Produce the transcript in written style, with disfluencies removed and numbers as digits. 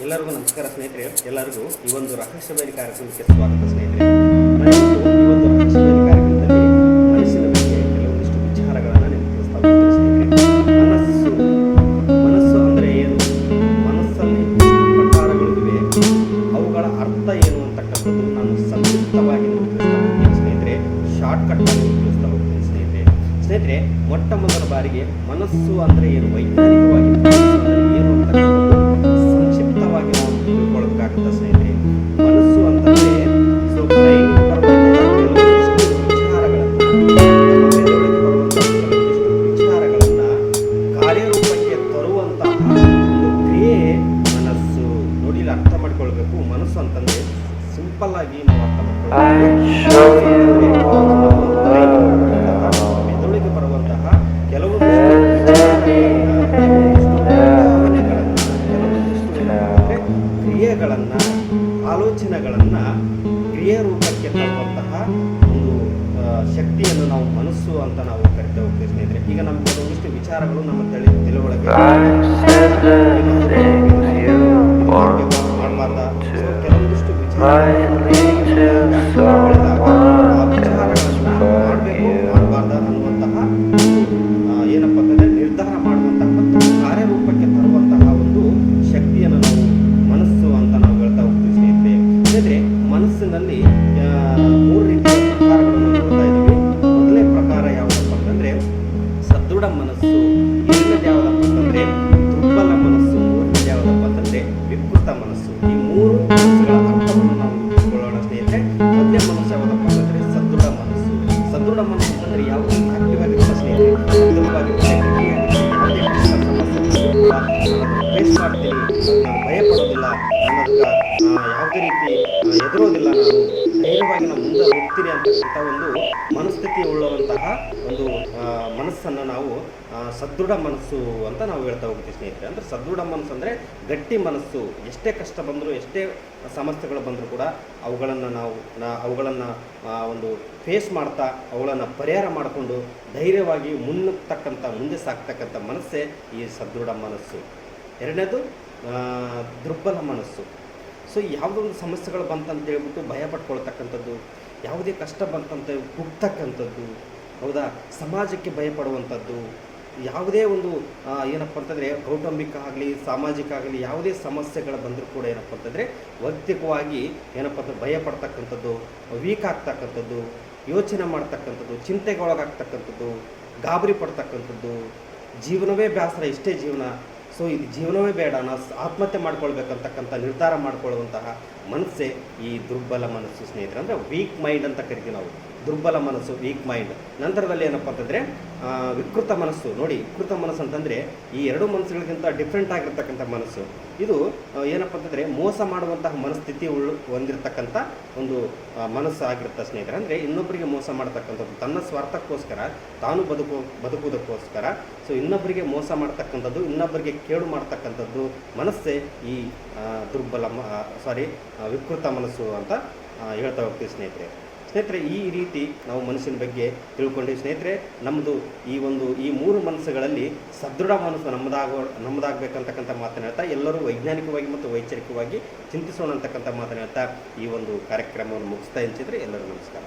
ಎಲ್ಲರಿಗೂ ನಮಸ್ಕಾರ ಸ್ನೇಹಿತರೆ. ಎಲ್ಲರಿಗೂ ಈ ಒಂದು ರಹಸ್ಯ ಬಯಲು ಕಾರ್ಯಕ್ರಮಕ್ಕೆ ಸ್ವಾಗತ ಸ್ನೇಹಿತರೆ. ನಾನಿವತ್ತು ಈ ಒಂದು ರಹಸ್ಯ ಬಯಲು ಕಾರ್ಯಕ್ರಮದಲ್ಲಿ ಮನಸ್ಸಿನ ಬಗ್ಗೆ ಕೆಲವೊಂದಿಷ್ಟು ವಿಚಾರಗಳನ್ನು ನಿಮಗೆ ತಿಳಿಸ್ತಾ ಹೋಗ್ತೀನಿ ಸ್ನೇಹಿತರೆ. ಮನಸ್ಸು ಅಂದರೆ ಏನು, ಮನಸ್ಸಲ್ಲಿ ಎಷ್ಟು ಪ್ರಕಾರಗಳಿವೆ, ಅವುಗಳ ಅರ್ಥ ಏನು ಅಂತಕ್ಕಂಥದ್ದು ನಾನು ಸಂಕ್ಷಿಪ್ತವಾಗಿ ನಿಮಗೆ ತಿಳಿಸ್ತಾ ಹೋಗ್ತೀನಿ ಸ್ನೇಹಿತರೆ. ಶಾರ್ಟ್ಕಟ್ ಆಗಿ ತಿಳಿಸ್ತಾ ಹೋಗ್ತೀನಿ ಸ್ನೇಹಿತರೆ. ಮೊಟ್ಟ ಮೊದಲ ಬಾರಿಗೆ ಮನಸ್ಸು ಅಂದರೆ ಏನು, ವೈಜ್ಞಾನಿಕವಾಗಿ ಏನು ಅಂತಕ್ಕಂಥದ್ದು ಸಂಕ್ಷಿಪ್ತವಾಗಿ ನಾವು ತಿಳ್ಕೊಳ್ಬೇಕಾಗುತ್ತೆ ಸ್ನೇಹಿತರೆ. ಮನಸ್ಸು ಅಂತಂದರೆ ವಿಚಾರಗಳನ್ನು ಕಾರ್ಯರೂಪಕ್ಕೆ ತರುವಂತಹ ಒಂದು ಕ್ರಿಯೆ ಮನಸ್ಸು. ನೋಡಿ, ಇಲ್ಲಿ ಅರ್ಥ ಮಾಡ್ಕೊಳ್ಬೇಕು. ಮನಸ್ಸು ಅಂತಂದ್ರೆ ಸಿಂಪಲ್ ಆಗಿ ನಾವು ಅರ್ಥ ಮೆದುಳಿಗೆ ಬರುವಂತಹ ಕೆಲವೊಂದು ಕ್ರಿಯೆಗಳನ್ನು, ಆಲೋಚನೆಗಳನ್ನು ಕ್ರಿಯೆ ರೂಪಕ್ಕೆ ತರುವಂತಹ ಒಂದು ಶಕ್ತಿಯನ್ನು ನಾವು ಮನಸ್ಸು ಅಂತ ನಾವು ಕರಿತಾ ಹೋಗ್ತೀವಿ ಸ್ನೇಹಿತರೆ. ಈಗ ನಮ್ಗೆ ಕೆಲವೊಂದಿಷ್ಟು ವಿಚಾರಗಳು ನಮ್ಮ ತಿಳುವಳಿಕೆ ಮಾಡಬಾರ್ದ, ಕೆಲವೊಂದಿಷ್ಟು ವಿಚಾರಗಳನ್ನು ಮಾಡಬೇಕು ಮಾಡಬಾರ್ದ ಅನ್ನುವಂತಹ ಏನಪ್ಪ ಅಂತಂದರೆ ನಿರ್ಧಾರ ಮಾಡುವಂತಹ ಮತ್ತು ಕಾರ್ಯರೂಪಕ್ಕೆ ತರುವಂತಹ ಒಂದು ಶಕ್ತಿಯನ್ನು ನಾವು ಮನಸ್ಸು ಅಂತ ನಾವು ಹೇಳ್ತಾ ಹೋಗ್ತೀವಿ ಸ್ನೇಹಿತರೆ. ಮನಸ್ಸಿನಲ್ಲಿ ಮೂರು ರೀತಿಯ ಪ್ರಕಾರಗಳನ್ನು ನೋಡ್ತಾ ಇದ್ದೀವಿ. ಮೊದಲನೇ ಪ್ರಕಾರ ಯಾವುದಪ್ಪ ಅಂತಂದರೆ ಸದೃಢ ಮನಸ್ಸು, ಎರಡನೇದು ಯಾವುದಪ್ಪ ಅಂತಂದರೆ ದುರ್ಬಲ ಮನಸ್ಸು, ಮೂರನೇದು ಯಾವುದಪ್ಪ ಅಂತಂದರೆ ವಿಕೃತ ಮನಸ್ಸು. ಈ ಮೂರು ಮನಸ್ಸುಗಳ ಅರ್ಥವನ್ನು ನಾವು ತಿಳ್ಕೊಳ್ಳೋಣ ಸ್ನೇಹಿತರೆ. ಮೊದಲನೇ ಮನಸ್ಸು ಯಾವುದಪ್ಪ ಅಂತಂದರೆ ಸದೃಢ ಮನಸ್ಸು. ಸದೃಢ ಮನಸ್ಸು ಅಂತಂದರೆ ಯಾವುದೇ ಆಕ್ಟಿವ್ ಆಗಿರುತ್ತೆ ಸ್ನೇಹಿತರೆ. ಫೇಸ್ ಮಾಡ್ತೀನಿ, ನಾನು ಭಯಪಡೋದಿಲ್ಲ, ನಾನು ಯಾವುದೇ ರೀತಿ ಎದುರೋದಿಲ್ಲ, ನಾನು ಧೈರ್ಯವಾಗಿ ನಾನು ಮುಂದೆ ಹೋಗ್ತೀನಿ ಅಂತಕ್ಕಂಥ ಒಂದು ಮನಸ್ಥಿತಿ ಉಳ್ಳುವಂತಹ ಒಂದು ಮನಸ್ಸನ್ನು ನಾವು ಸದೃಢ ಮನಸ್ಸು ಅಂತ ನಾವು ಹೇಳ್ತಾ ಹೋಗ್ತೀವಿ ಸ್ನೇಹಿತರೆ. ಅಂದರೆ ಸದೃಢ ಮನಸ್ಸು ಅಂದರೆ ಗಟ್ಟಿ ಮನಸ್ಸು. ಎಷ್ಟೇ ಕಷ್ಟ ಬಂದರೂ, ಎಷ್ಟೇ ಸಮಸ್ಯೆಗಳು ಬಂದರೂ ಕೂಡ ಅವುಗಳನ್ನು ಒಂದು ಫೇಸ್ ಮಾಡ್ತಾ ಅವುಗಳನ್ನು ಪರಿಹಾರ ಮಾಡಿಕೊಂಡು ಧೈರ್ಯವಾಗಿ ಮುಂದೆ ಸಾಕ್ತಕ್ಕಂಥ ಮನಸ್ಸೇ ಈ ಸದೃಢ ಮನಸ್ಸು. ಎರಡನೇದು ದುರ್ಬಲ ಮನಸ್ಸು. ಸೊ ಯಾವುದೊಂದು ಸಮಸ್ಯೆಗಳು ಬಂತಂತ ಹೇಳ್ಬಿಟ್ಟು ಭಯ ಪಟ್ಕೊಳ್ತಕ್ಕಂಥದ್ದು, ಯಾವುದೇ ಕಷ್ಟ ಬಂತಂತ ಕುಗ್ತಕ್ಕಂಥದ್ದು, ಹೌದಾ, ಸಮಾಜಕ್ಕೆ ಭಯಪಡುವಂಥದ್ದು, ಯಾವುದೇ ಒಂದು ಏನಪ್ಪ ಅಂತಂದರೆ ಕೌಟುಂಬಿಕ ಆಗಲಿ ಸಾಮಾಜಿಕ ಆಗಲಿ ಯಾವುದೇ ಸಮಸ್ಯೆಗಳು ಬಂದರೂ ಕೂಡ ಏನಪ್ಪ ಅಂತಂದರೆ ವೈಯಕ್ತಿಕವಾಗಿ ಏನಪ್ಪ ಅಂತ ಭಯ ಪಡ್ತಕ್ಕಂಥದ್ದು, ವೀಕ್ ಆಗ್ತಕ್ಕಂಥದ್ದು, ಯೋಚನೆ ಮಾಡ್ತಕ್ಕಂಥದ್ದು, ಚಿಂತೆಗೊಳಗಾಗ್ತಕ್ಕಂಥದ್ದು, ಗಾಬರಿ ಪಡ್ತಕ್ಕಂಥದ್ದು, ಜೀವನವೇ ಬೇಸರ, ಇಷ್ಟೇ ಜೀವನ, ಸೊ ಇದು ಜೀವನವೇ ಬೇಡ, ನಾವು ಆತ್ಮಹತ್ಯೆ ಮಾಡ್ಕೊಳ್ಬೇಕಂತಕ್ಕಂಥ ನಿರ್ಧಾರ ಮಾಡ್ಕೊಳ್ಳುವಂತಹ ಮನಸ್ಸೇ ಈ ದುರ್ಬಲ ಮನಸ್ಸು ಸ್ನೇಹಿತರೆ. ಅಂದರೆ ವೀಕ್ ಮೈಂಡ್ ಅಂತ ಕರಿತೀವಿ ನಾವು. ದುರ್ಬಲ ಮನಸ್ಸು, ವೀಕ್ ಮೈಂಡ್. ನಂತರದಲ್ಲಿ ಏನಪ್ಪ ಅಂತಂದರೆ ವಿಕೃತ ಮನಸ್ಸು. ನೋಡಿ, ವಿಕೃತ ಮನಸ್ಸು ಅಂತಂದರೆ ಈ ಎರಡು ಮನಸ್ಸುಗಳಿಗಿಂತ ಡಿಫ್ರೆಂಟ್ ಆಗಿರ್ತಕ್ಕಂಥ ಮನಸ್ಸು. ಇದು ಏನಪ್ಪ ಅಂತಂದರೆ ಮೋಸ ಮಾಡುವಂತಹ ಮನಸ್ಥಿತಿ ಹೊಂದಿರತಕ್ಕಂಥ ಒಂದು ಮನಸ್ಸು ಆಗಿರುತ್ತೆ ಸ್ನೇಹಿತರೆ. ಅಂದರೆ ಇನ್ನೊಬ್ಬರಿಗೆ ಮೋಸ ಮಾಡ್ತಕ್ಕಂಥದ್ದು, ತನ್ನ ಸ್ವಾರ್ಥಕ್ಕೋಸ್ಕರ, ತಾನು ಬದುಕುವುದಕ್ಕೋಸ್ಕರ ಸೊ ಇನ್ನೊಬ್ಬರಿಗೆ ಮೋಸ ಮಾಡ್ತಕ್ಕಂಥದ್ದು, ಇನ್ನೊಬ್ಬರಿಗೆ ಕೇಡು ಮಾಡ್ತಕ್ಕಂಥದ್ದು ಮನಸ್ಸೇ ಈ ವಿಕೃತ ಮನಸ್ಸು ಅಂತ ಹೇಳ್ತಾ ಹೋಗ್ತೀವಿ ಸ್ನೇಹಿತರೆ. ಈ ರೀತಿ ನಾವು ಮನಸ್ಸಿನ ಬಗ್ಗೆ ತಿಳ್ಕೊಂಡ್ವಿ ಸ್ನೇಹಿತರೆ. ನಮ್ಮದು ಈ ಮೂರು ಮನಸ್ಸುಗಳಲ್ಲಿ ಸದೃಢ ಮನಸ್ಸು ನಮ್ಮದಾಗಬೇಕಂತಕ್ಕಂಥ ಮಾತನ್ನು ಹೇಳ್ತಾ, ಎಲ್ಲರೂ ವೈಜ್ಞಾನಿಕವಾಗಿ ಮತ್ತು ವೈಚಾರಿಕವಾಗಿ ಚಿಂತಿಸೋಣ ಅಂತಕ್ಕಂಥ ಮಾತನ್ನು ಹೇಳ್ತಾ ಈ ಒಂದು ಕಾರ್ಯಕ್ರಮವನ್ನು ಮುಗಿಸ್ತಾ ಎನ್ಸಿದ್ರೆ ಎಲ್ಲರೂ ನಮಸ್ಕಾರ.